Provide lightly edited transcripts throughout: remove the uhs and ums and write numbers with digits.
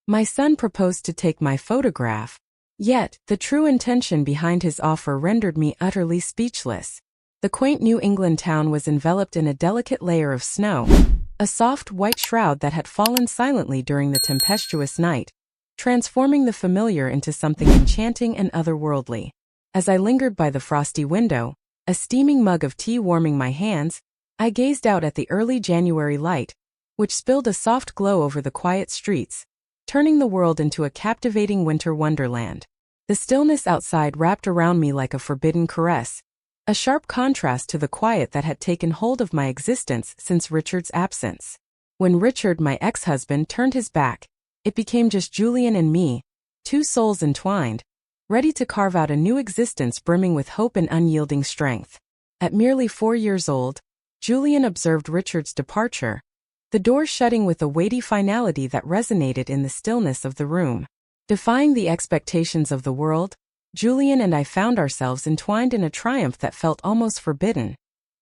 My son proposed to take my photograph. Yet, the true intention behind his offer rendered me utterly speechless. The quaint New England town was enveloped in a delicate layer of snow, a soft white shroud that had fallen silently during the tempestuous night, transforming the familiar into something enchanting and otherworldly. As I lingered by the frosty window, a steaming mug of tea warming my hands, I gazed out at the early January light, which spilled a soft glow over the quiet streets, turning the world into a captivating winter wonderland. The stillness outside wrapped around me like a forbidden caress, a sharp contrast to the quiet that had taken hold of my existence since Richard's absence. When Richard, my ex-husband, turned his back, it became just Julian and me, two souls entwined, ready to carve out a new existence brimming with hope and unyielding strength. At merely 4 years old, Julian observed Richard's departure, the door shutting with a weighty finality that resonated in the stillness of the room. Defying the expectations of the world, Julian and I found ourselves entwined in a triumph that felt almost forbidden.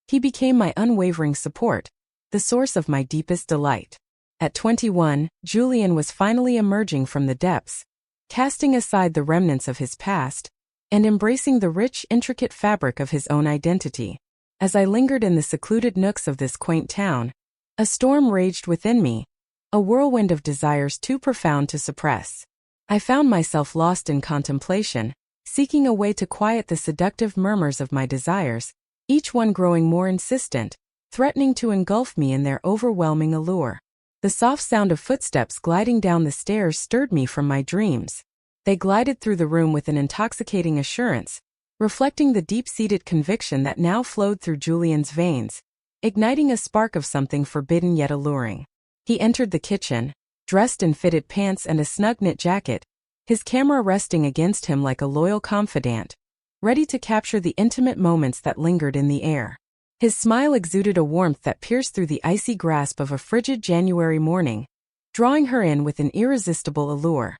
He became my unwavering support, the source of my deepest delight. At 21, Julian was finally emerging from the depths, casting aside the remnants of his past, and embracing the rich, intricate fabric of his own identity. As I lingered in the secluded nooks of this quaint town, a storm raged within me, a whirlwind of desires too profound to suppress. I found myself lost in contemplation, seeking a way to quiet the seductive murmurs of my desires, each one growing more insistent, threatening to engulf me in their overwhelming allure. The soft sound of footsteps gliding down the stairs stirred me from my dreams. They glided through the room with an intoxicating assurance, reflecting the deep-seated conviction that now flowed through Julian's veins, igniting a spark of something forbidden yet alluring. He entered the kitchen, dressed in fitted pants and a snug-knit jacket, his camera resting against him like a loyal confidant, ready to capture the intimate moments that lingered in the air. His smile exuded a warmth that pierced through the icy grasp of a frigid January morning, drawing her in with an irresistible allure.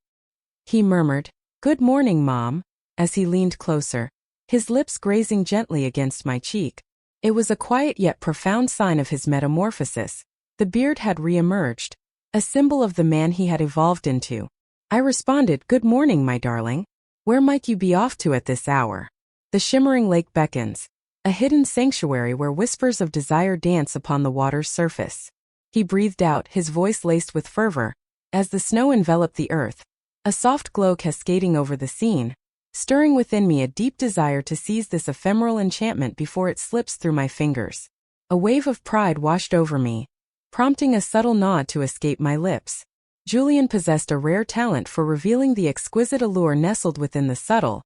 He murmured, "Good morning, Mom," as he leaned closer, his lips grazing gently against my cheek. It was a quiet yet profound sign of his metamorphosis. The beard had re-emerged, a symbol of the man he had evolved into. I responded, "Good morning, my darling. Where might you be off to at this hour?" The shimmering lake beckons, a hidden sanctuary where whispers of desire dance upon the water's surface. He breathed out, his voice laced with fervor, as the snow enveloped the earth, a soft glow cascading over the scene, stirring within me a deep desire to seize this ephemeral enchantment before it slips through my fingers. A wave of pride washed over me, prompting a subtle nod to escape my lips. Julian possessed a rare talent for revealing the exquisite allure nestled within the subtle,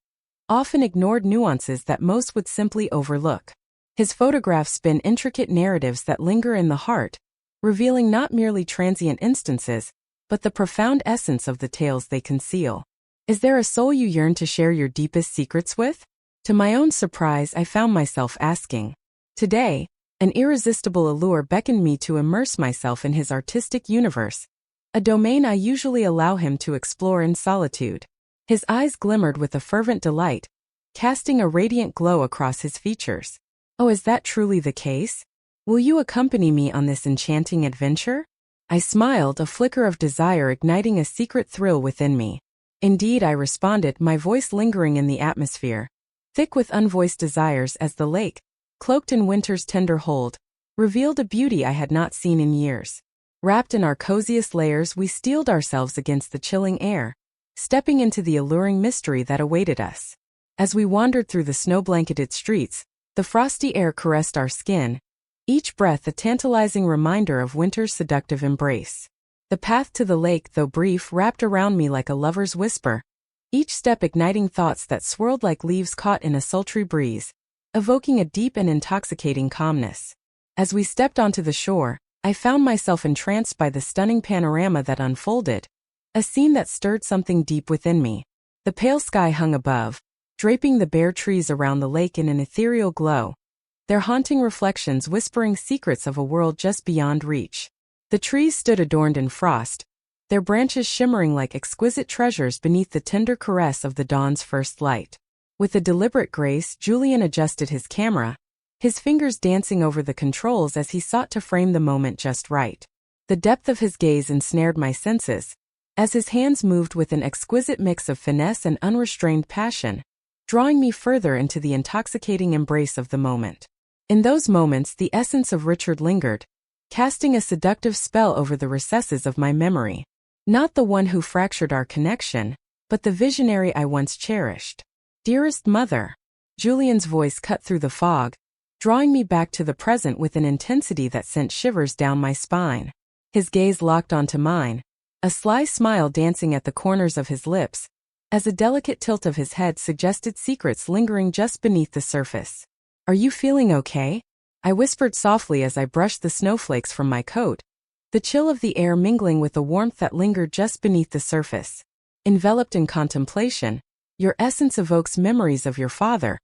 often ignored nuances that most would simply overlook. His photographs spin intricate narratives that linger in the heart, revealing not merely transient instances, but the profound essence of the tales they conceal. Is there a soul you yearn to share your deepest secrets with? To my own surprise, I found myself asking. Today, an irresistible allure beckoned me to immerse myself in his artistic universe, a domain I usually allow him to explore in solitude. His eyes glimmered with a fervent delight, casting a radiant glow across his features. "Oh, is that truly the case? Will you accompany me on this enchanting adventure?" I smiled, a flicker of desire igniting a secret thrill within me. "Indeed," I responded, my voice lingering in the atmosphere, thick with unvoiced desires as the lake, cloaked in winter's tender hold, revealed a beauty I had not seen in years. Wrapped in our coziest layers, we steeled ourselves against the chilling air, stepping into the alluring mystery that awaited us. As we wandered through the snow-blanketed streets, the frosty air caressed our skin, each breath a tantalizing reminder of winter's seductive embrace. The path to the lake, though brief, wrapped around me like a lover's whisper, each step igniting thoughts that swirled like leaves caught in a sultry breeze, evoking a deep and intoxicating calmness. As we stepped onto the shore, I found myself entranced by the stunning panorama that unfolded, a scene that stirred something deep within me. The pale sky hung above, draping the bare trees around the lake in an ethereal glow, their haunting reflections whispering secrets of a world just beyond reach. The trees stood adorned in frost, their branches shimmering like exquisite treasures beneath the tender caress of the dawn's first light. With a deliberate grace, Julian adjusted his camera, his fingers dancing over the controls as he sought to frame the moment just right. The depth of his gaze ensnared my senses, as his hands moved with an exquisite mix of finesse and unrestrained passion, drawing me further into the intoxicating embrace of the moment. In those moments, the essence of Richard lingered, casting a seductive spell over the recesses of my memory. Not the one who fractured our connection, but the visionary I once cherished. Dearest mother. Julian's voice cut through the fog, drawing me back to the present with an intensity that sent shivers down my spine. His gaze locked onto mine, a sly smile dancing at the corners of his lips, as a delicate tilt of his head suggested secrets lingering just beneath the surface. Are you feeling okay? I whispered softly as I brushed the snowflakes from my coat, the chill of the air mingling with the warmth that lingered just beneath the surface. Enveloped in contemplation, your essence evokes memories of your father,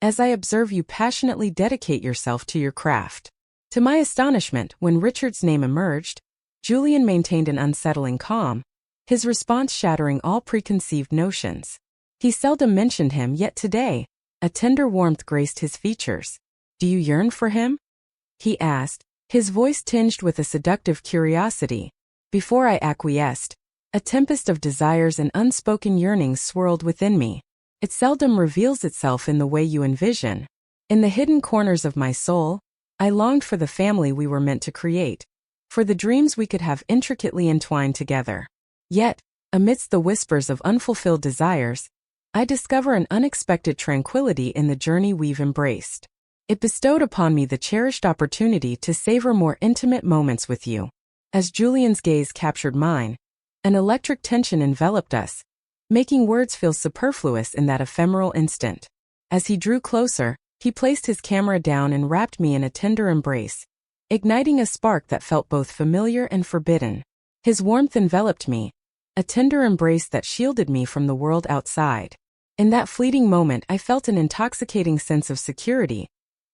as I observe you passionately dedicate yourself to your craft. To my astonishment, when Richard's name emerged, Julian maintained an unsettling calm, his response shattering all preconceived notions. He seldom mentioned him, yet today, a tender warmth graced his features. Do you yearn for him? He asked, his voice tinged with a seductive curiosity. Before I acquiesced, a tempest of desires and unspoken yearnings swirled within me. It seldom reveals itself in the way you envision. In the hidden corners of my soul, I longed for the family we were meant to create, for the dreams we could have intricately entwined together. Yet, amidst the whispers of unfulfilled desires, I discover an unexpected tranquility in the journey we've embraced. It bestowed upon me the cherished opportunity to savor more intimate moments with you. As Julian's gaze captured mine, an electric tension enveloped us, making words feel superfluous in that ephemeral instant. As he drew closer, he placed his camera down and wrapped me in a tender embrace, igniting a spark that felt both familiar and forbidden. His warmth enveloped me, a tender embrace that shielded me from the world outside. In that fleeting moment, I felt an intoxicating sense of security,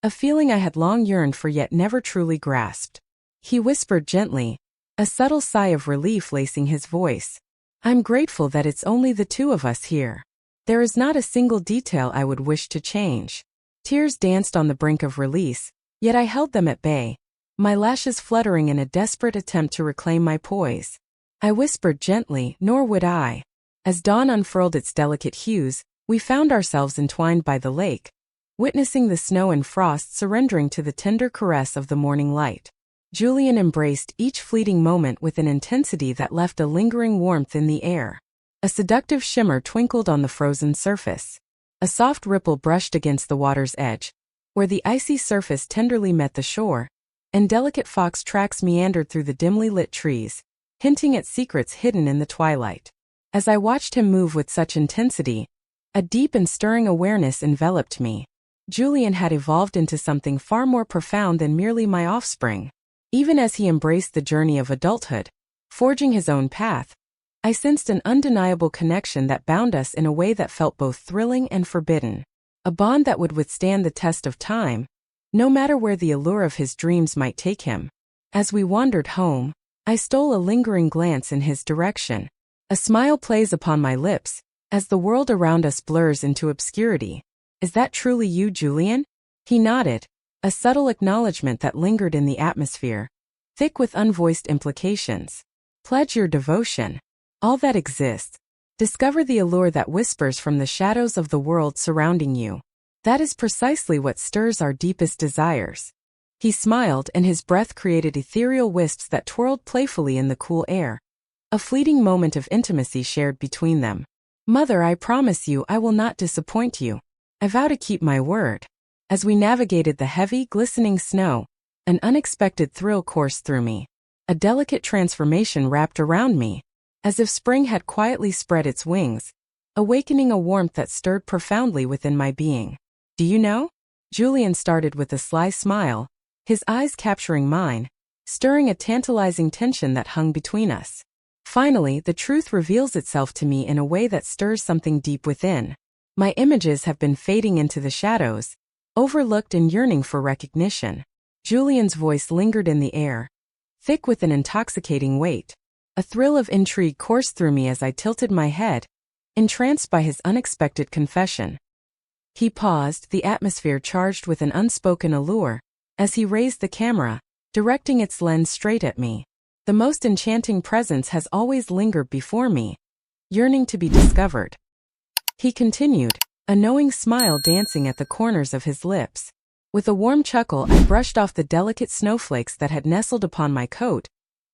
a feeling I had long yearned for yet never truly grasped. He whispered gently, a subtle sigh of relief lacing his voice. I'm grateful that it's only the two of us here. There is not a single detail I would wish to change. Tears danced on the brink of release, yet I held them at bay, my lashes fluttering in a desperate attempt to reclaim my poise. I whispered gently, nor would I. As dawn unfurled its delicate hues, we found ourselves entwined by the lake, witnessing the snow and frost surrendering to the tender caress of the morning light. Julian embraced each fleeting moment with an intensity that left a lingering warmth in the air. A seductive shimmer twinkled on the frozen surface. A soft ripple brushed against the water's edge, where the icy surface tenderly met the shore, and delicate fox tracks meandered through the dimly lit trees, hinting at secrets hidden in the twilight. As I watched him move with such intensity, a deep and stirring awareness enveloped me. Julian had evolved into something far more profound than merely my offspring. Even as he embraced the journey of adulthood, forging his own path, I sensed an undeniable connection that bound us in a way that felt both thrilling and forbidden. A bond that would withstand the test of time, no matter where the allure of his dreams might take him. As we wandered home, I stole a lingering glance in his direction. A smile plays upon my lips, as the world around us blurs into obscurity. Is that truly you, Julian? He nodded, a subtle acknowledgement that lingered in the atmosphere, thick with unvoiced implications. Pledge your devotion. All that exists. Discover the allure that whispers from the shadows of the world surrounding you. That is precisely what stirs our deepest desires. He smiled, and his breath created ethereal wisps that twirled playfully in the cool air. A fleeting moment of intimacy shared between them. Mother, I promise you I will not disappoint you. I vow to keep my word. As we navigated the heavy, glistening snow, an unexpected thrill coursed through me. A delicate transformation wrapped around me, as if spring had quietly spread its wings, awakening a warmth that stirred profoundly within my being. Do you know? Julian started with a sly smile, his eyes capturing mine, stirring a tantalizing tension that hung between us. Finally, the truth reveals itself to me in a way that stirs something deep within. My images have been fading into the shadows, overlooked and yearning for recognition. Julian's voice lingered in the air, thick with an intoxicating weight. A thrill of intrigue coursed through me as I tilted my head, entranced by his unexpected confession. He paused, the atmosphere charged with an unspoken allure, as he raised the camera, directing its lens straight at me. The most enchanting presence has always lingered before me, yearning to be discovered. He continued, a knowing smile dancing at the corners of his lips. With a warm chuckle, I brushed off the delicate snowflakes that had nestled upon my coat,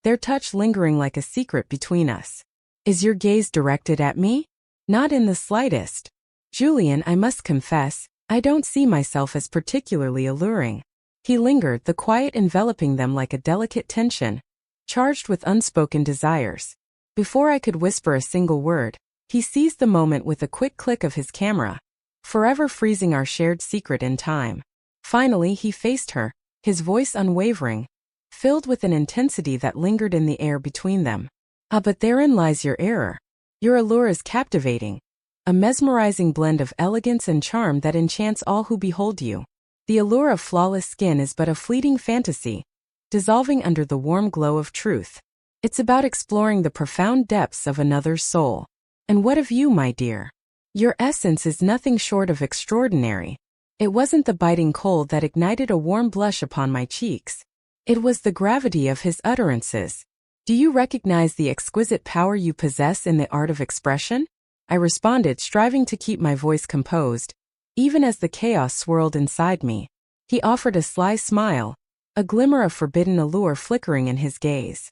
their touch lingering like a secret between us. Is your gaze directed at me? Not in the slightest. Julian, I must confess, I don't see myself as particularly alluring. He lingered, the quiet enveloping them like a delicate tension, charged with unspoken desires. Before I could whisper a single word, he seized the moment with a quick click of his camera, forever freezing our shared secret in time. Finally, he faced her, his voice unwavering, filled with an intensity that lingered in the air between them. Ah, but therein lies your error. Your allure is captivating, a mesmerizing blend of elegance and charm that enchants all who behold you. The allure of flawless skin is but a fleeting fantasy, dissolving under the warm glow of truth. It's about exploring the profound depths of another's soul. And what of you, my dear? Your essence is nothing short of extraordinary. It wasn't the biting cold that ignited a warm blush upon my cheeks. It was the gravity of his utterances. Do you recognize the exquisite power you possess in the art of expression? I responded, striving to keep my voice composed, even as the chaos swirled inside me. He offered a sly smile, a glimmer of forbidden allure flickering in his gaze.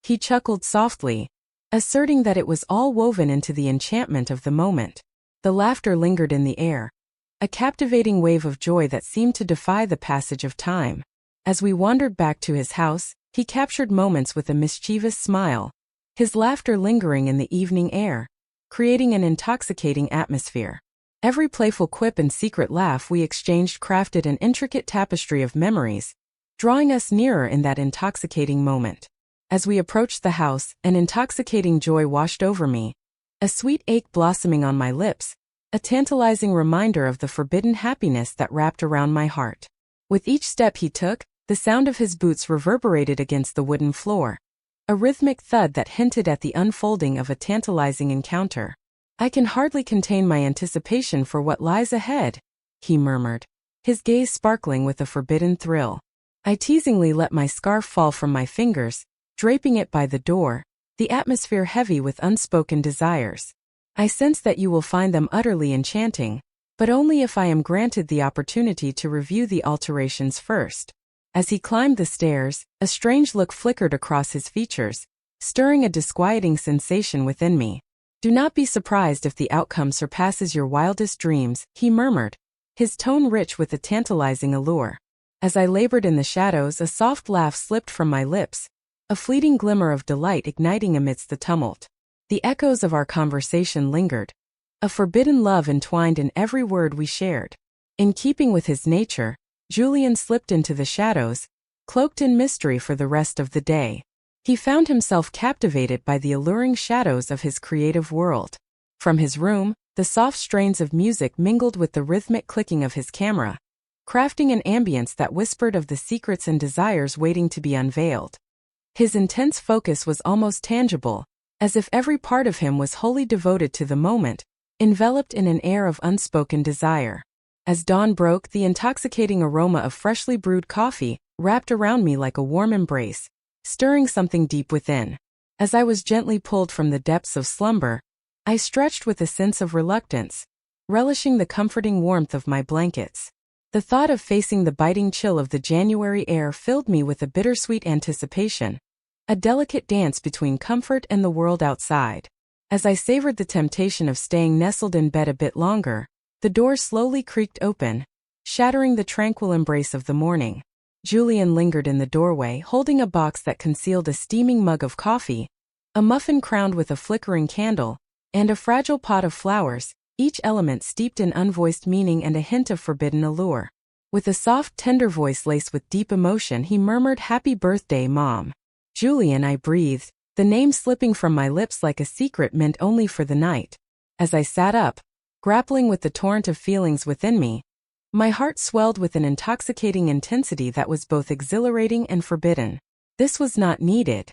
He chuckled softly, asserting that it was all woven into the enchantment of the moment. The laughter lingered in the air, a captivating wave of joy that seemed to defy the passage of time. As we wandered back to his house, he captured moments with a mischievous smile, his laughter lingering in the evening air, creating an intoxicating atmosphere. Every playful quip and secret laugh we exchanged crafted an intricate tapestry of memories, drawing us nearer in that intoxicating moment. As we approached the house, an intoxicating joy washed over me, a sweet ache blossoming on my lips, a tantalizing reminder of the forbidden happiness that wrapped around my heart. With each step he took, the sound of his boots reverberated against the wooden floor, a rhythmic thud that hinted at the unfolding of a tantalizing encounter. I can hardly contain my anticipation for what lies ahead, he murmured, his gaze sparkling with a forbidden thrill. I teasingly let my scarf fall from my fingers, draping it by the door, the atmosphere heavy with unspoken desires. I sense that you will find them utterly enchanting, but only if I am granted the opportunity to review the alterations first. As he climbed the stairs, a strange look flickered across his features, stirring a disquieting sensation within me. Do not be surprised if the outcome surpasses your wildest dreams, he murmured, his tone rich with a tantalizing allure. As I labored in the shadows, a soft laugh slipped from my lips, a fleeting glimmer of delight igniting amidst the tumult. The echoes of our conversation lingered, a forbidden love entwined in every word we shared. In keeping with his nature, Julian slipped into the shadows, cloaked in mystery for the rest of the day. He found himself captivated by the alluring shadows of his creative world. From his room, the soft strains of music mingled with the rhythmic clicking of his camera, crafting an ambience that whispered of the secrets and desires waiting to be unveiled. His intense focus was almost tangible, as if every part of him was wholly devoted to the moment, enveloped in an air of unspoken desire. As dawn broke, the intoxicating aroma of freshly brewed coffee wrapped around me like a warm embrace, stirring something deep within. As I was gently pulled from the depths of slumber, I stretched with a sense of reluctance, relishing the comforting warmth of my blankets. The thought of facing the biting chill of the January air filled me with a bittersweet anticipation, a delicate dance between comfort and the world outside. As I savored the temptation of staying nestled in bed a bit longer, the door slowly creaked open, shattering the tranquil embrace of the morning. Julian lingered in the doorway, holding a box that concealed a steaming mug of coffee, a muffin crowned with a flickering candle, and a fragile pot of flowers, each element steeped in unvoiced meaning and a hint of forbidden allure. With a soft, tender voice laced with deep emotion, he murmured, "Happy birthday, Mom." Julian, I breathed, the name slipping from my lips like a secret meant only for the night. As I sat up, grappling with the torrent of feelings within me, my heart swelled with an intoxicating intensity that was both exhilarating and forbidden. This was not needed.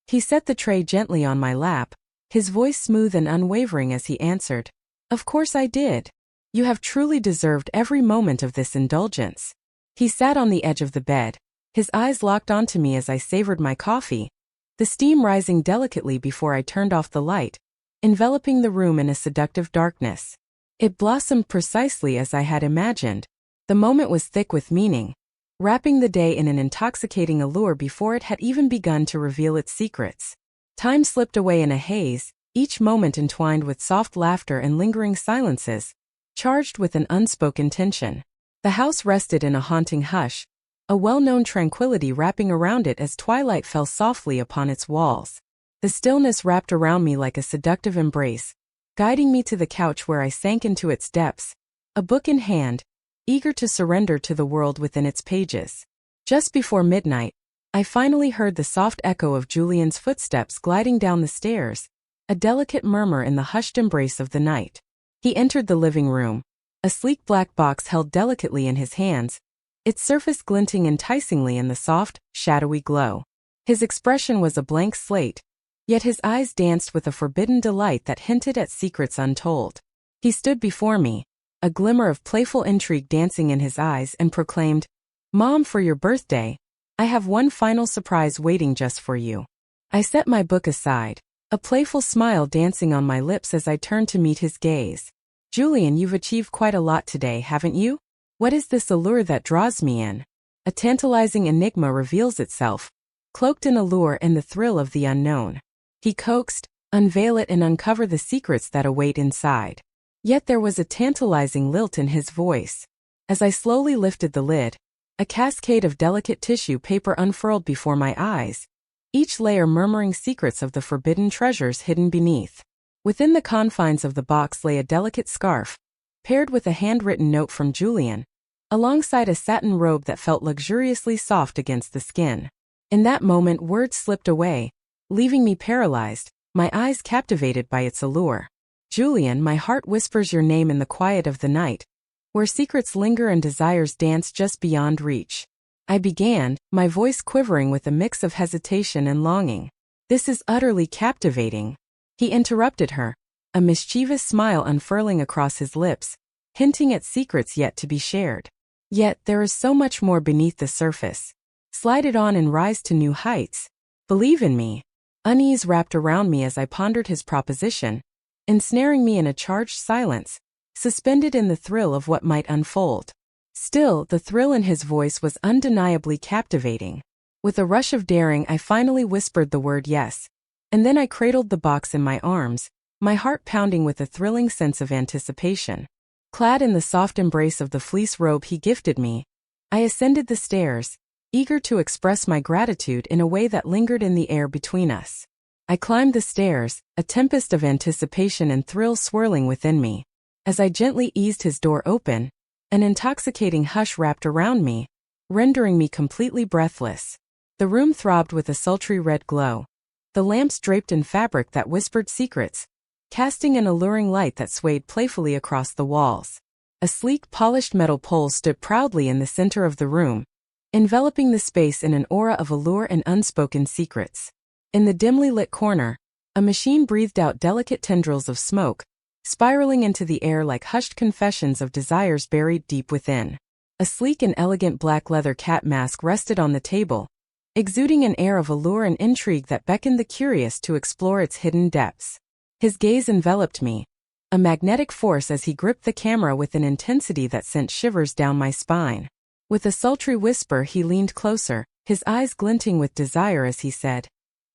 He set the tray gently on my lap, his voice smooth and unwavering as he answered, "Of course I did. You have truly deserved every moment of this indulgence." He sat on the edge of the bed, his eyes locked onto me as I savored my coffee, the steam rising delicately before I turned off the light, enveloping the room in a seductive darkness. It blossomed precisely as I had imagined. The moment was thick with meaning, wrapping the day in an intoxicating allure before it had even begun to reveal its secrets. Time slipped away in a haze, each moment entwined with soft laughter and lingering silences, charged with an unspoken tension. The house rested in a haunting hush, a well-known tranquility wrapping around it as twilight fell softly upon its walls. The stillness wrapped around me like a seductive embrace, guiding me to the couch where I sank into its depths, a book in hand, eager to surrender to the world within its pages. Just before midnight, I finally heard the soft echo of Julian's footsteps gliding down the stairs, a delicate murmur in the hushed embrace of the night. He entered the living room, a sleek black box held delicately in his hands, its surface glinting enticingly in the soft, shadowy glow. His expression was a blank slate, yet his eyes danced with a forbidden delight that hinted at secrets untold. He stood before me, a glimmer of playful intrigue dancing in his eyes, and proclaimed, "Mom, for your birthday, I have one final surprise waiting just for you." I set my book aside, a playful smile dancing on my lips as I turned to meet his gaze. "Julian, you've achieved quite a lot today, haven't you? What is this allure that draws me in?" A tantalizing enigma reveals itself, cloaked in allure and the thrill of the unknown. He coaxed, "Unveil it and uncover the secrets that await inside." Yet there was a tantalizing lilt in his voice. As I slowly lifted the lid, a cascade of delicate tissue paper unfurled before my eyes, each layer murmuring secrets of the forbidden treasures hidden beneath. Within the confines of the box lay a delicate scarf, paired with a handwritten note from Julian, alongside a satin robe that felt luxuriously soft against the skin. In that moment, words slipped away, leaving me paralyzed, my eyes captivated by its allure. "Julian, my heart whispers your name in the quiet of the night, where secrets linger and desires dance just beyond reach." I began, my voice quivering with a mix of hesitation and longing. "This is utterly captivating." He interrupted her, a mischievous smile unfurling across his lips, hinting at secrets yet to be shared. "Yet there is so much more beneath the surface. Slide it on and rise to new heights. Believe in me." Unease wrapped around me as I pondered his proposition, ensnaring me in a charged silence, suspended in the thrill of what might unfold. Still, the thrill in his voice was undeniably captivating. With a rush of daring, I finally whispered the word yes, and then I cradled the box in my arms, my heart pounding with a thrilling sense of anticipation. Clad in the soft embrace of the fleece robe he gifted me, I ascended the stairs, eager to express my gratitude in a way that lingered in the air between us. I climbed the stairs, a tempest of anticipation and thrill swirling within me. As I gently eased his door open, an intoxicating hush wrapped around me, rendering me completely breathless. The room throbbed with a sultry red glow, the lamps draped in fabric that whispered secrets, casting an alluring light that swayed playfully across the walls. A sleek, polished metal pole stood proudly in the center of the room, enveloping the space in an aura of allure and unspoken secrets. In the dimly lit corner, a machine breathed out delicate tendrils of smoke, spiraling into the air like hushed confessions of desires buried deep within. A sleek and elegant black leather cat mask rested on the table, exuding an air of allure and intrigue that beckoned the curious to explore its hidden depths. His gaze enveloped me, a magnetic force as he gripped the camera with an intensity that sent shivers down my spine. With a sultry whisper, he leaned closer, his eyes glinting with desire as he said,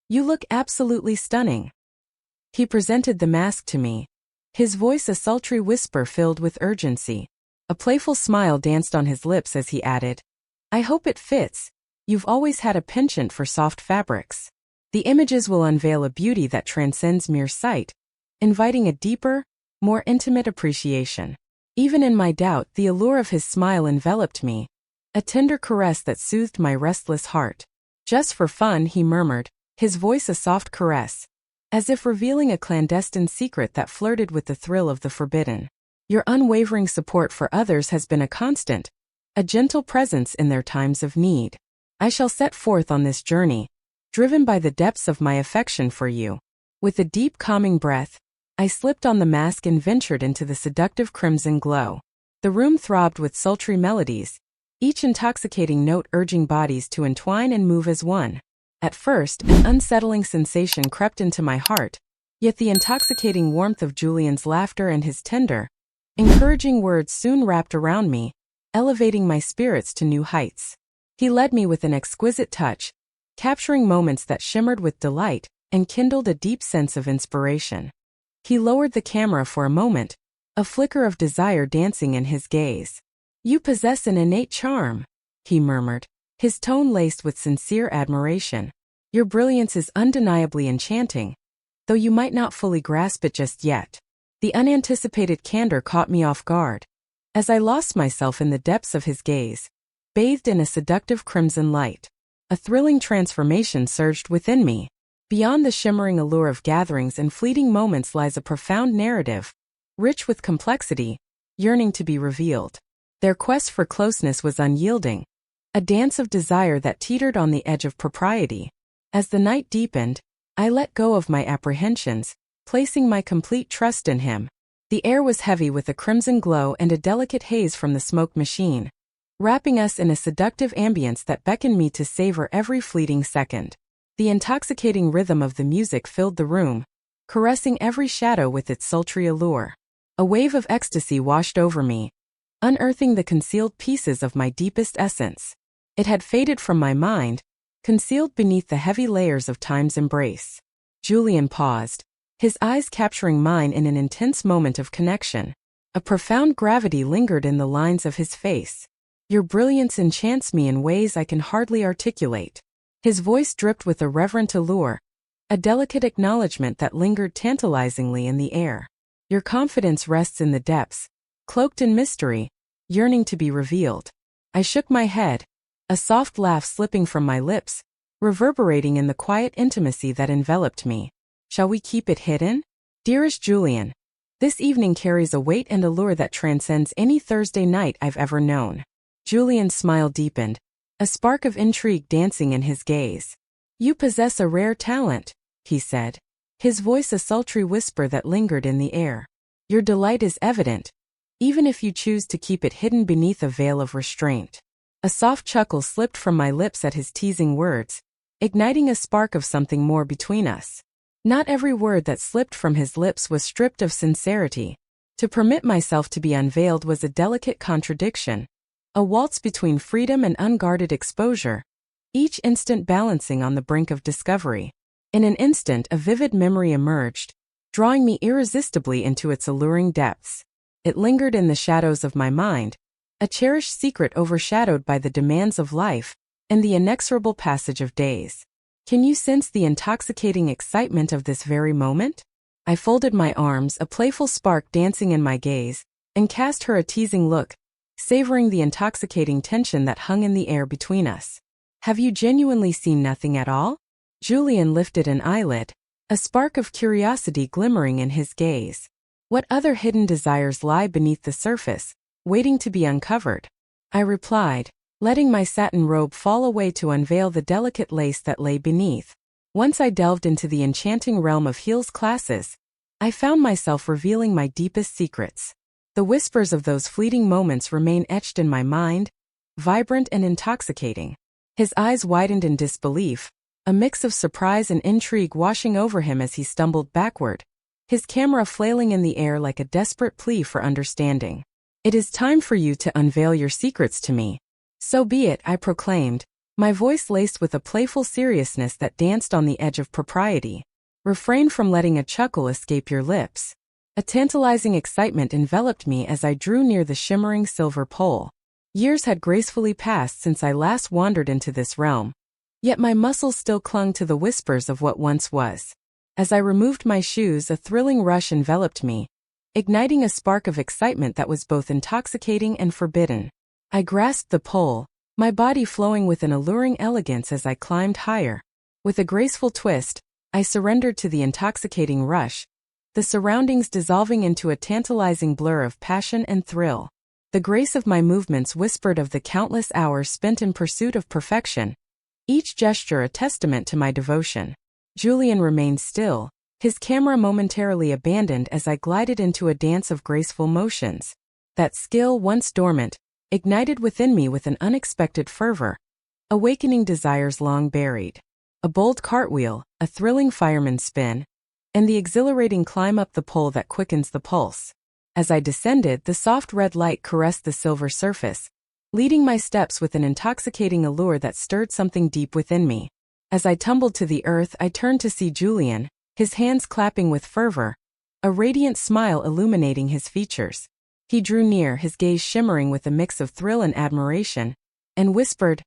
"You look absolutely stunning." He presented the mask to me, his voice a sultry whisper filled with urgency. A playful smile danced on his lips as he added, "I hope it fits. You've always had a penchant for soft fabrics. The images will unveil a beauty that transcends mere sight, inviting a deeper, more intimate appreciation." Even in my doubt, the allure of his smile enveloped me, a tender caress that soothed my restless heart. "Just for fun," he murmured, his voice a soft caress, as if revealing a clandestine secret that flirted with the thrill of the forbidden. "Your unwavering support for others has been a constant, a gentle presence in their times of need. I shall set forth on this journey, driven by the depths of my affection for you." With a deep, calming breath, I slipped on the mask and ventured into the seductive crimson glow. The room throbbed with sultry melodies, each intoxicating note urging bodies to entwine and move as one. At first, an unsettling sensation crept into my heart, yet the intoxicating warmth of Julian's laughter and his tender, encouraging words soon wrapped around me, elevating my spirits to new heights. He led me with an exquisite touch, capturing moments that shimmered with delight and kindled a deep sense of inspiration. He lowered the camera for a moment, a flicker of desire dancing in his gaze. "You possess an innate charm," he murmured, his tone laced with sincere admiration. "Your brilliance is undeniably enchanting, though you might not fully grasp it just yet." The unanticipated candor caught me off guard, as I lost myself in the depths of his gaze, bathed in a seductive crimson light. A thrilling transformation surged within me. Beyond the shimmering allure of gatherings and fleeting moments lies a profound narrative, rich with complexity, yearning to be revealed. Their quest for closeness was unyielding, a dance of desire that teetered on the edge of propriety. As the night deepened, I let go of my apprehensions, placing my complete trust in him. The air was heavy with a crimson glow and a delicate haze from the smoke machine, wrapping us in a seductive ambience that beckoned me to savor every fleeting second. The intoxicating rhythm of the music filled the room, caressing every shadow with its sultry allure. A wave of ecstasy washed over me, unearthing the concealed pieces of my deepest essence. It had faded from my mind, concealed beneath the heavy layers of time's embrace. Julian paused, his eyes capturing mine in an intense moment of connection. A profound gravity lingered in the lines of his face. "Your brilliance enchants me in ways I can hardly articulate." His voice dripped with a reverent allure, a delicate acknowledgement that lingered tantalizingly in the air. "Your confidence rests in the depths, cloaked in mystery, yearning to be revealed." I shook my head, a soft laugh slipping from my lips, reverberating in the quiet intimacy that enveloped me. "Shall we keep it hidden? Dearest Julian, this evening carries a weight and allure that transcends any Thursday night I've ever known." Julian's smile deepened, a spark of intrigue dancing in his gaze. "You possess a rare talent," he said, his voice a sultry whisper that lingered in the air. "Your delight is evident, even if you choose to keep it hidden beneath a veil of restraint." A soft chuckle slipped from my lips at his teasing words, igniting a spark of something more between us. Not every word that slipped from his lips was stripped of sincerity. To permit myself to be unveiled was a delicate contradiction, a waltz between freedom and unguarded exposure, each instant balancing on the brink of discovery. In an instant, a vivid memory emerged, drawing me irresistibly into its alluring depths. It lingered in the shadows of my mind, a cherished secret overshadowed by the demands of life and the inexorable passage of days. "Can you sense the intoxicating excitement of this very moment?" I folded my arms, a playful spark dancing in my gaze, and cast her a teasing look, savoring the intoxicating tension that hung in the air between us. "Have you genuinely seen nothing at all?" Julian lifted an eyelid, a spark of curiosity glimmering in his gaze. "What other hidden desires lie beneath the surface, waiting to be uncovered?" I replied, letting my satin robe fall away to unveil the delicate lace that lay beneath. Once I delved into the enchanting realm of heels classes, I found myself revealing my deepest secrets. The whispers of those fleeting moments remain etched in my mind, vibrant and intoxicating. His eyes widened in disbelief, a mix of surprise and intrigue washing over him as he stumbled backward, his camera flailing in the air like a desperate plea for understanding. "It is time for you to unveil your secrets to me." "So be it," I proclaimed, my voice laced with a playful seriousness that danced on the edge of propriety. "Refrain from letting a chuckle escape your lips." A tantalizing excitement enveloped me as I drew near the shimmering silver pole. Years had gracefully passed since I last wandered into this realm, yet my muscles still clung to the whispers of what once was. As I removed my shoes, a thrilling rush enveloped me, igniting a spark of excitement that was both intoxicating and forbidden. I grasped the pole, my body flowing with an alluring elegance as I climbed higher. With a graceful twist, I surrendered to the intoxicating rush, the surroundings dissolving into a tantalizing blur of passion and thrill. The grace of my movements whispered of the countless hours spent in pursuit of perfection, each gesture a testament to my devotion. Julian remained still, his camera momentarily abandoned as I glided into a dance of graceful motions. That skill, once dormant, ignited within me with an unexpected fervor, awakening desires long buried. A bold cartwheel, a thrilling fireman's spin, and the exhilarating climb up the pole that quickens the pulse. As I descended, the soft red light caressed the silver surface, leading my steps with an intoxicating allure that stirred something deep within me. As I tumbled to the earth, I turned to see Julian, his hands clapping with fervor, a radiant smile illuminating his features. He drew near, his gaze shimmering with a mix of thrill and admiration, and whispered,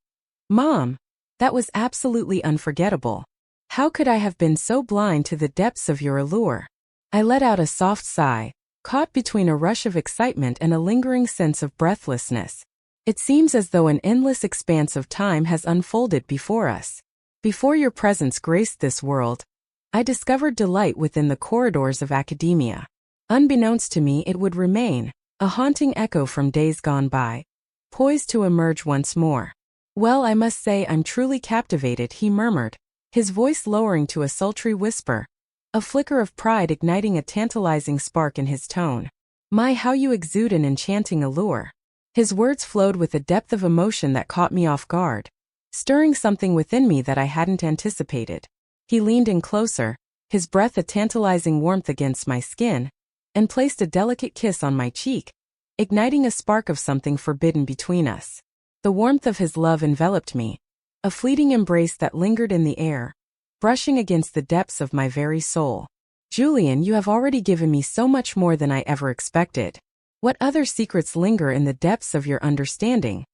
"Mom, that was absolutely unforgettable. How could I have been so blind to the depths of your allure?" I let out a soft sigh, caught between a rush of excitement and a lingering sense of breathlessness. It seems as though an endless expanse of time has unfolded before us. Before your presence graced this world, I discovered delight within the corridors of academia. Unbeknownst to me, it would remain, a haunting echo from days gone by, poised to emerge once more. "Well, I must say I'm truly captivated," he murmured, his voice lowering to a sultry whisper, a flicker of pride igniting a tantalizing spark in his tone. "My, how you exude an enchanting allure." His words flowed with a depth of emotion that caught me off guard, stirring something within me that I hadn't anticipated. He leaned in closer, his breath a tantalizing warmth against my skin, and placed a delicate kiss on my cheek, igniting a spark of something forbidden between us. The warmth of his love enveloped me, a fleeting embrace that lingered in the air, brushing against the depths of my very soul. "Julian, you have already given me so much more than I ever expected. What other secrets linger in the depths of your understanding,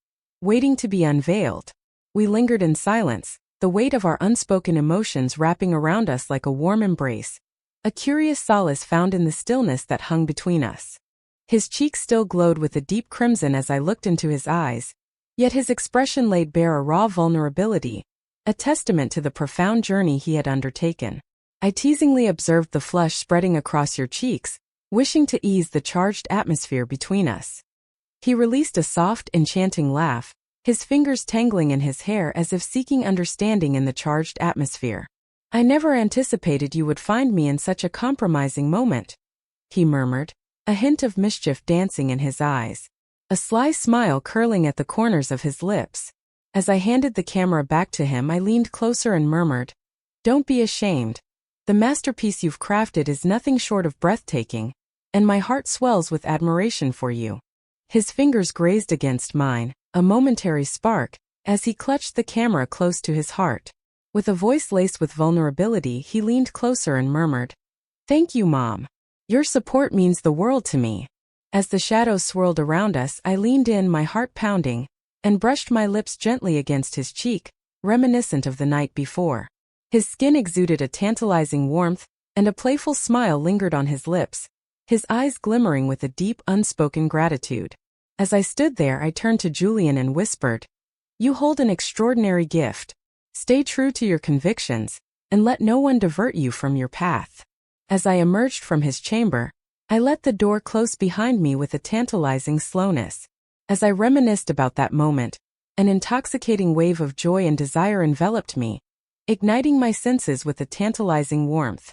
waiting to be unveiled?" We lingered in silence, the weight of our unspoken emotions wrapping around us like a warm embrace, a curious solace found in the stillness that hung between us. His cheeks still glowed with a deep crimson as I looked into his eyes, yet his expression laid bare a raw vulnerability, a testament to the profound journey he had undertaken. I teasingly observed the flush spreading across your cheeks, wishing to ease the charged atmosphere between us. He released a soft, enchanting laugh, his fingers tangling in his hair as if seeking understanding in the charged atmosphere. "I never anticipated you would find me in such a compromising moment," he murmured, a hint of mischief dancing in his eyes, a sly smile curling at the corners of his lips. As I handed the camera back to him, I leaned closer and murmured, "Don't be ashamed. The masterpiece you've crafted is nothing short of breathtaking, and my heart swells with admiration for you." His fingers grazed against mine, a momentary spark, as he clutched the camera close to his heart. With a voice laced with vulnerability, he leaned closer and murmured, "Thank you, Mom. Your support means the world to me." As the shadows swirled around us, I leaned in, my heart pounding, and brushed my lips gently against his cheek, reminiscent of the night before. His skin exuded a tantalizing warmth, and a playful smile lingered on his lips, his eyes glimmering with a deep, unspoken gratitude. As I stood there, I turned to Julian and whispered, "You hold an extraordinary gift. Stay true to your convictions, and let no one divert you from your path." As I emerged from his chamber, I let the door close behind me with a tantalizing slowness. As I reminisced about that moment, an intoxicating wave of joy and desire enveloped me, igniting my senses with a tantalizing warmth.